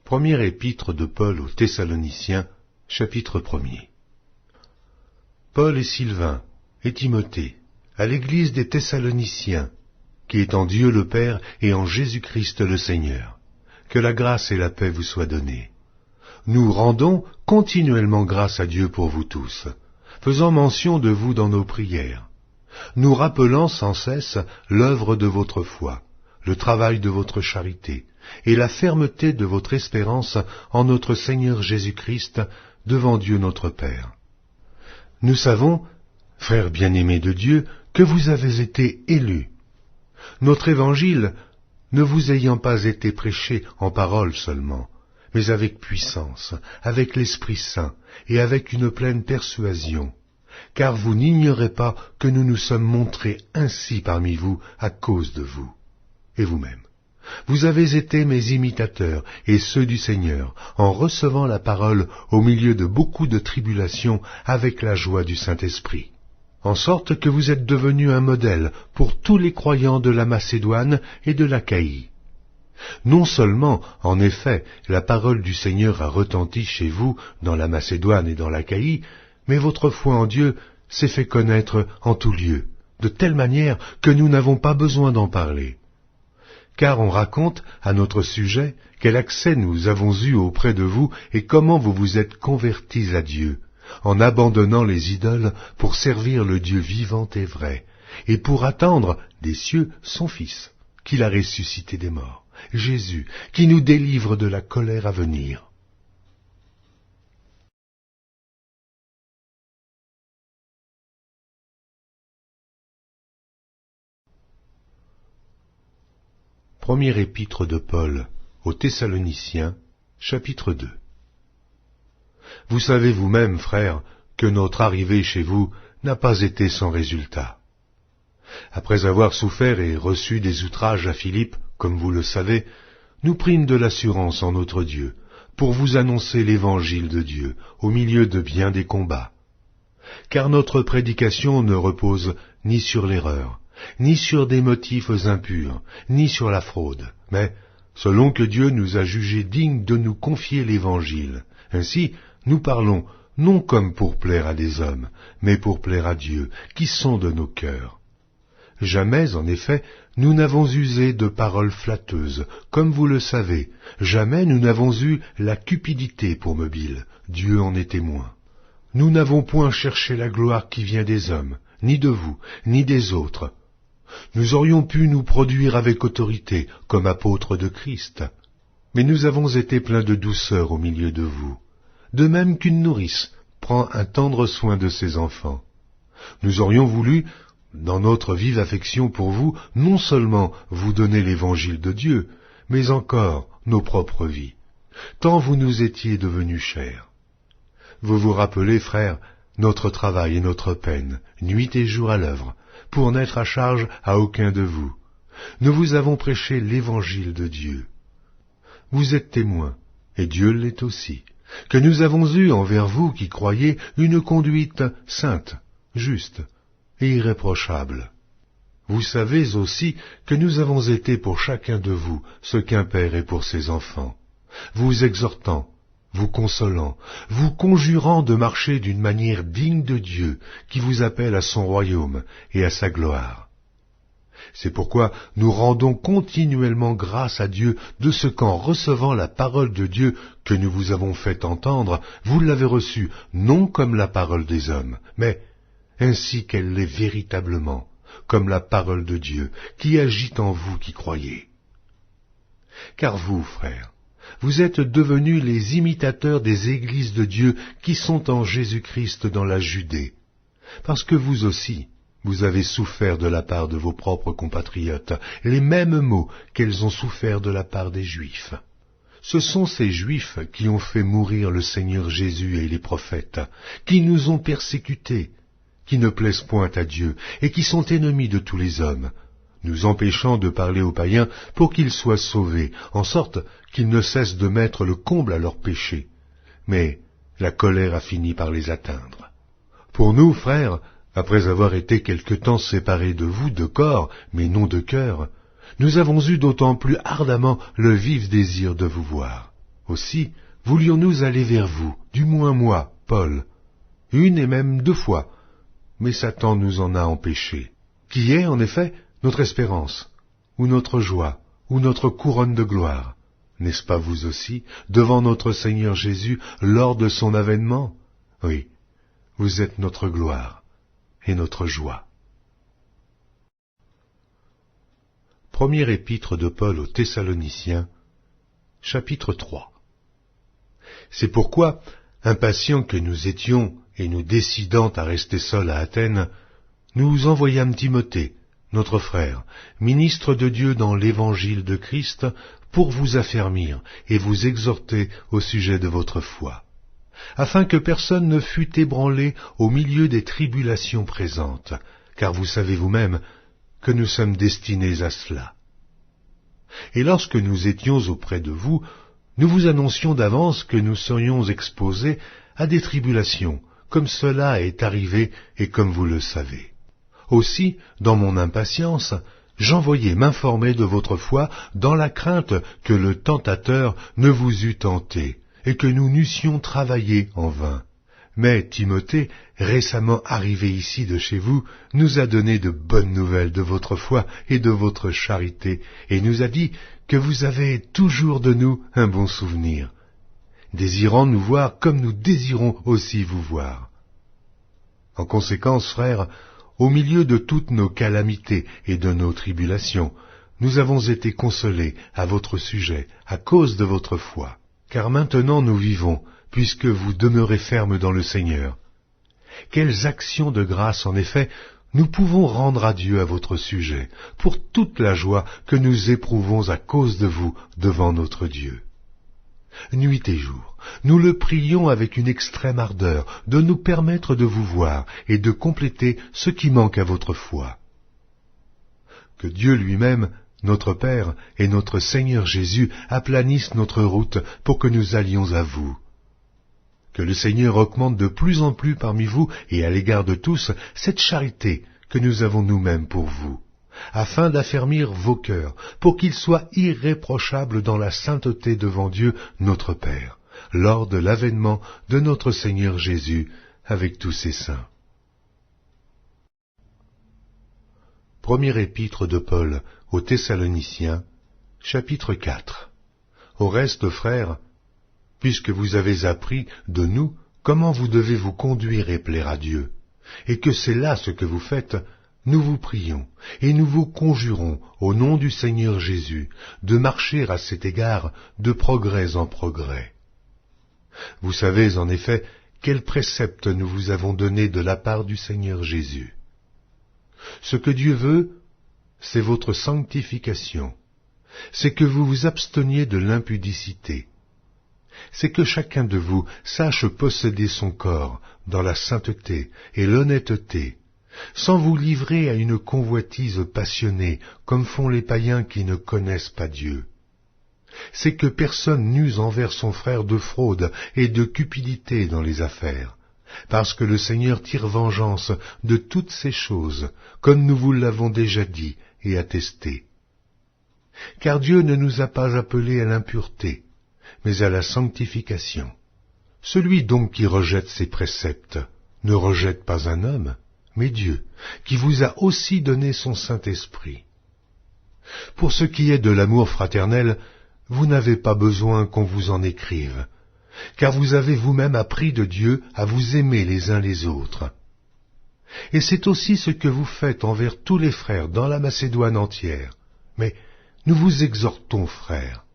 Première épître de Paul aux Thessaloniciens, chapitre 1er. Paul et Sylvain, et Timothée, à l'église des Thessaloniciens, qui est en Dieu le Père et en Jésus-Christ le Seigneur. Que la grâce et la paix vous soient données. Nous rendons continuellement grâce à Dieu pour vous tous, faisant mention de vous dans nos prières, nous rappelant sans cesse l'œuvre de votre foi, le travail de votre charité, et la fermeté de votre espérance en notre Seigneur Jésus-Christ devant Dieu notre Père. Nous savons, frères bien-aimés de Dieu, que vous avez été élus. Notre évangile ne vous ayant pas été prêché en parole seulement, mais avec puissance, avec l'Esprit Saint et avec une pleine persuasion, car vous n'ignorez pas que nous nous sommes montrés ainsi parmi vous à cause de vous. Et vous-même, vous avez été mes imitateurs et ceux du Seigneur, en recevant la parole au milieu de beaucoup de tribulations avec la joie du Saint-Esprit, en sorte que vous êtes devenus un modèle pour tous les croyants de la Macédoine et de l'Achaïe. Non seulement, en effet, la parole du Seigneur a retenti chez vous dans la Macédoine et dans l'Achaïe, mais votre foi en Dieu s'est fait connaître en tout lieu, de telle manière que nous n'avons pas besoin d'en parler. Car on raconte, à notre sujet, quel accès nous avons eu auprès de vous et comment vous vous êtes convertis à Dieu, en abandonnant les idoles pour servir le Dieu vivant et vrai, et pour attendre des cieux son Fils, qu'il a ressuscité des morts, Jésus, qui nous délivre de la colère à venir. Première épître de Paul aux Thessaloniciens, chapitre 2. Vous savez vous-même, frères, que notre arrivée chez vous n'a pas été sans résultat. Après avoir souffert et reçu des outrages à Philippe, comme vous le savez, nous prîmes de l'assurance en notre Dieu, pour vous annoncer l'évangile de Dieu, au milieu de bien des combats. Car notre prédication ne repose ni sur l'erreur, ni sur des motifs impurs, ni sur la fraude, mais selon que Dieu nous a jugés dignes de nous confier l'Évangile. Ainsi, nous parlons non comme pour plaire à des hommes, mais pour plaire à Dieu, qui sonde nos cœurs. Jamais, en effet, nous n'avons usé de paroles flatteuses, comme vous le savez, jamais nous n'avons eu la cupidité pour mobile, Dieu en est témoin. Nous n'avons point cherché la gloire qui vient des hommes, ni de vous, ni des autres. Nous aurions pu nous produire avec autorité, comme apôtres de Christ, mais nous avons été pleins de douceur au milieu de vous, de même qu'une nourrice prend un tendre soin de ses enfants. Nous aurions voulu, dans notre vive affection pour vous, non seulement vous donner l'évangile de Dieu, mais encore nos propres vies, tant vous nous étiez devenus chers. Vous vous rappelez, frères, notre travail et notre peine, nuit et jour à l'œuvre, pour n'être à charge à aucun de vous. Nous vous avons prêché l'évangile de Dieu. Vous êtes témoins, et Dieu l'est aussi, que nous avons eu envers vous qui croyez une conduite sainte, juste et irréprochable. Vous savez aussi que nous avons été pour chacun de vous ce qu'un père est pour ses enfants, vous exhortant, vous consolant, vous conjurant de marcher d'une manière digne de Dieu, qui vous appelle à son royaume et à sa gloire. C'est pourquoi nous rendons continuellement grâce à Dieu de ce qu'en recevant la parole de Dieu que nous vous avons fait entendre, vous l'avez reçue non comme la parole des hommes, mais ainsi qu'elle l'est véritablement, comme la parole de Dieu, qui agit en vous qui croyez. Car vous, frères, vous êtes devenus les imitateurs des églises de Dieu qui sont en Jésus-Christ dans la Judée, parce que vous aussi, vous avez souffert de la part de vos propres compatriotes les mêmes maux qu'elles ont souffert de la part des Juifs. Ce sont ces Juifs qui ont fait mourir le Seigneur Jésus et les prophètes, qui nous ont persécutés, qui ne plaisent point à Dieu et qui sont ennemis de tous les hommes, nous empêchant de parler aux païens pour qu'ils soient sauvés, en sorte qu'ils ne cessent de mettre le comble à leurs péchés. Mais la colère a fini par les atteindre. Pour nous, frères, après avoir été quelque temps séparés de vous de corps, mais non de cœur, nous avons eu d'autant plus ardemment le vif désir de vous voir. Aussi, voulions-nous aller vers vous, du moins moi, Paul, une et même 2 fois, mais Satan nous en a empêchés. Qui est, en effet, notre espérance, ou notre joie, ou notre couronne de gloire? N'est-ce pas vous aussi, devant notre Seigneur Jésus, lors de son avènement? Oui, vous êtes notre gloire et notre joie. Première épître de Paul aux Thessaloniciens, chapitre 3. C'est pourquoi, impatients que nous étions et nous décidant à rester seuls à Athènes, nous envoyâmes Timothée, notre frère, ministre de Dieu dans l'évangile de Christ, pour vous affermir et vous exhorter au sujet de votre foi, afin que personne ne fût ébranlé au milieu des tribulations présentes, car vous savez vous-même que nous sommes destinés à cela. Et lorsque nous étions auprès de vous, nous vous annoncions d'avance que nous serions exposés à des tribulations, comme cela est arrivé et comme vous le savez. Aussi, dans mon impatience, j'envoyai m'informer de votre foi dans la crainte que le tentateur ne vous eût tenté et que nous n'eussions travaillé en vain. Mais Timothée, récemment arrivé ici de chez vous, nous a donné de bonnes nouvelles de votre foi et de votre charité, et nous a dit que vous avez toujours de nous un bon souvenir, désirant nous voir comme nous désirons aussi vous voir. En conséquence, frères, au milieu de toutes nos calamités et de nos tribulations, nous avons été consolés à votre sujet à cause de votre foi. Car maintenant nous vivons, puisque vous demeurez fermes dans le Seigneur. Quelles actions de grâce, en effet, nous pouvons rendre à Dieu à votre sujet, pour toute la joie que nous éprouvons à cause de vous devant notre Dieu. Nuit et jour, nous le prions avec une extrême ardeur de nous permettre de vous voir et de compléter ce qui manque à votre foi. Que Dieu lui-même, notre Père et notre Seigneur Jésus aplanissent notre route pour que nous allions à vous. Que le Seigneur augmente de plus en plus parmi vous et à l'égard de tous cette charité que nous avons nous-mêmes pour vous, afin d'affermir vos cœurs, pour qu'ils soient irréprochables dans la sainteté devant Dieu notre Père, lors de l'avènement de notre Seigneur Jésus avec tous ses saints. Première épître de Paul aux Thessaloniciens, chapitre 4. Au reste, frères, puisque vous avez appris de nous comment vous devez vous conduire et plaire à Dieu, et que c'est là ce que vous faites, nous vous prions et nous vous conjurons au nom du Seigneur Jésus de marcher à cet égard de progrès en progrès. Vous savez en effet quels préceptes nous vous avons donnés de la part du Seigneur Jésus. Ce que Dieu veut, c'est votre sanctification, c'est que vous vous absteniez de l'impudicité, c'est que chacun de vous sache posséder son corps dans la sainteté et l'honnêteté, sans vous livrer à une convoitise passionnée, comme font les païens qui ne connaissent pas Dieu. C'est que personne n'use envers son frère de fraude et de cupidité dans les affaires, parce que le Seigneur tire vengeance de toutes ces choses, comme nous vous l'avons déjà dit et attesté. Car Dieu ne nous a pas appelés à l'impureté, mais à la sanctification. Celui donc qui rejette ses préceptes ne rejette pas un homme, mais Dieu, qui vous a aussi donné son Saint-Esprit. Pour ce qui est de l'amour fraternel, vous n'avez pas besoin qu'on vous en écrive, car vous avez vous-même appris de Dieu à vous aimer les uns les autres. Et c'est aussi ce que vous faites envers tous les frères dans la Macédoine entière. Mais nous vous exhortons, frères,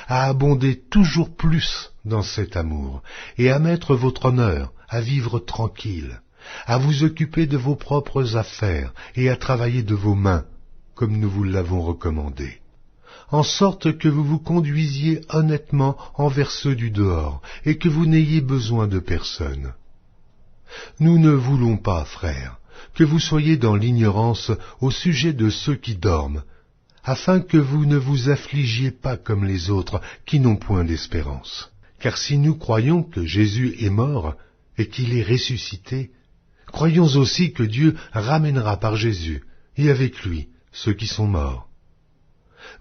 à abonder toujours plus dans cet amour, et à mettre votre honneur à vivre tranquille, à vous occuper de vos propres affaires et à travailler de vos mains, comme nous vous l'avons recommandé, en sorte que vous vous conduisiez honnêtement envers ceux du dehors, et que vous n'ayez besoin de personne. Nous ne voulons pas, frères, que vous soyez dans l'ignorance au sujet de ceux qui dorment, afin que vous ne vous affligiez pas comme les autres qui n'ont point d'espérance. Car si nous croyons que Jésus est mort et qu'il est ressuscité, croyons aussi que Dieu ramènera par Jésus, et avec lui, ceux qui sont morts.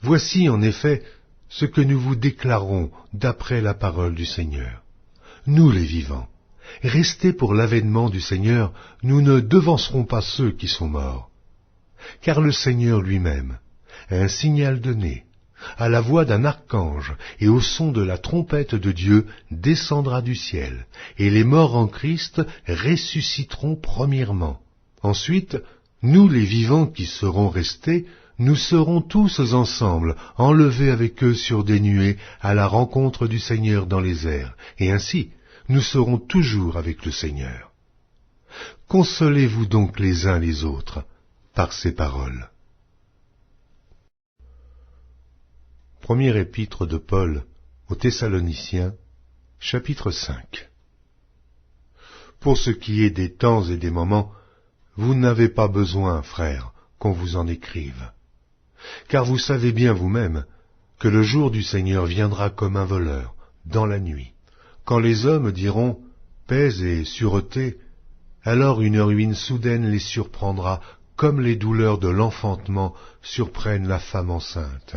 Voici, en effet, ce que nous vous déclarons d'après la parole du Seigneur. Nous les vivants, restés pour l'avènement du Seigneur, nous ne devancerons pas ceux qui sont morts. Car le Seigneur lui-même, à un signal donné, à la voix d'un archange et au son de la trompette de Dieu, descendra du ciel, et les morts en Christ ressusciteront premièrement. Ensuite, nous les vivants qui serons restés, nous serons tous ensemble enlevés avec eux sur des nuées à la rencontre du Seigneur dans les airs, et ainsi nous serons toujours avec le Seigneur. Consolez-vous donc les uns les autres par ces paroles. Première épître de Paul aux Thessaloniciens, chapitre 5. Pour ce qui est des temps et des moments, vous n'avez pas besoin, frères, qu'on vous en écrive. Car vous savez bien vous-même que le jour du Seigneur viendra comme un voleur, dans la nuit. Quand les hommes diront « paix et sûreté », alors une ruine soudaine les surprendra, comme les douleurs de l'enfantement surprennent la femme enceinte,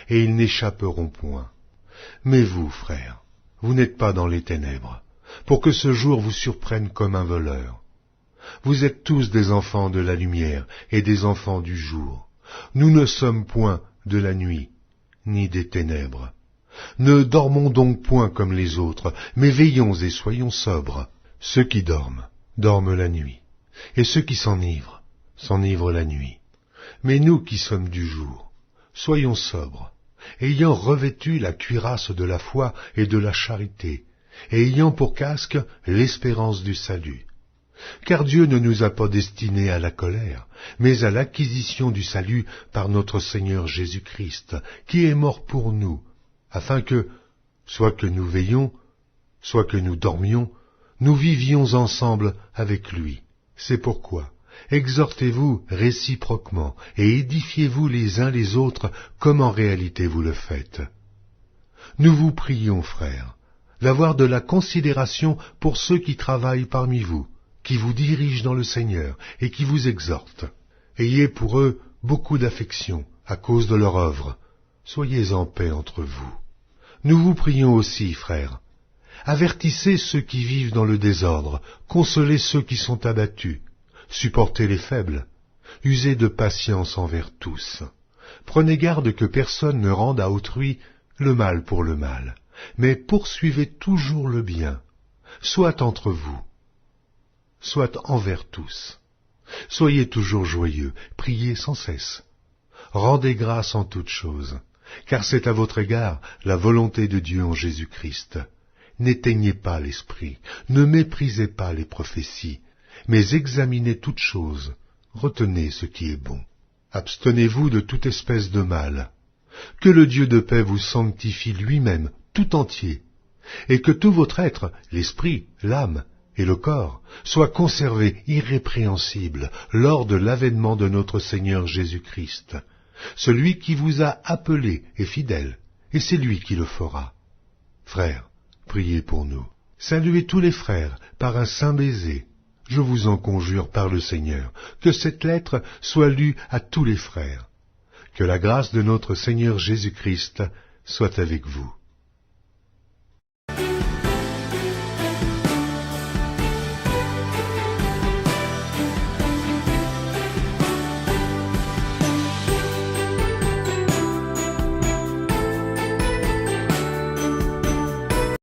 et ils n'échapperont point. Mais vous, frères, vous n'êtes pas dans les ténèbres, pour que ce jour vous surprenne comme un voleur. Vous êtes tous des enfants de la lumière et des enfants du jour. Nous ne sommes point de la nuit, ni des ténèbres. Ne dormons donc point comme les autres, mais veillons et soyons sobres. Ceux qui dorment, dorment la nuit, et ceux qui s'enivrent, s'enivrent la nuit. Mais nous qui sommes du jour, soyons sobres, ayant revêtu la cuirasse de la foi et de la charité, et ayant pour casque l'espérance du salut. Car Dieu ne nous a pas destinés à la colère, mais à l'acquisition du salut par notre Seigneur Jésus-Christ, qui est mort pour nous, afin que, soit que nous veillions, soit que nous dormions, nous vivions ensemble avec lui. C'est pourquoi, exhortez-vous réciproquement et édifiez-vous les uns les autres comme en réalité vous le faites. Nous vous prions, frères, d'avoir de la considération pour ceux qui travaillent parmi vous, qui vous dirigent dans le Seigneur et qui vous exhortent. Ayez pour eux beaucoup d'affection à cause de leur œuvre. Soyez en paix entre vous. Nous vous prions aussi, frères. Avertissez ceux qui vivent dans le désordre, consolez ceux qui sont abattus, supportez les faibles, usez de patience envers tous. Prenez garde que personne ne rende à autrui le mal pour le mal, mais poursuivez toujours le bien, soit entre vous, soit envers tous. Soyez toujours joyeux, priez sans cesse. Rendez grâce en toutes choses, car c'est à votre égard la volonté de Dieu en Jésus-Christ. N'éteignez pas l'esprit, ne méprisez pas les prophéties, mais examinez toutes choses, retenez ce qui est bon. Abstenez-vous de toute espèce de mal. Que le Dieu de paix vous sanctifie lui-même, tout entier, et que tout votre être, l'esprit, l'âme et le corps, soit conservé irrépréhensible lors de l'avènement de notre Seigneur Jésus-Christ. Celui qui vous a appelé est fidèle, et c'est lui qui le fera. Frères, priez pour nous. Saluez tous les frères par un saint baiser. Je vous en conjure par le Seigneur, que cette lettre soit lue à tous les frères. Que la grâce de notre Seigneur Jésus-Christ soit avec vous.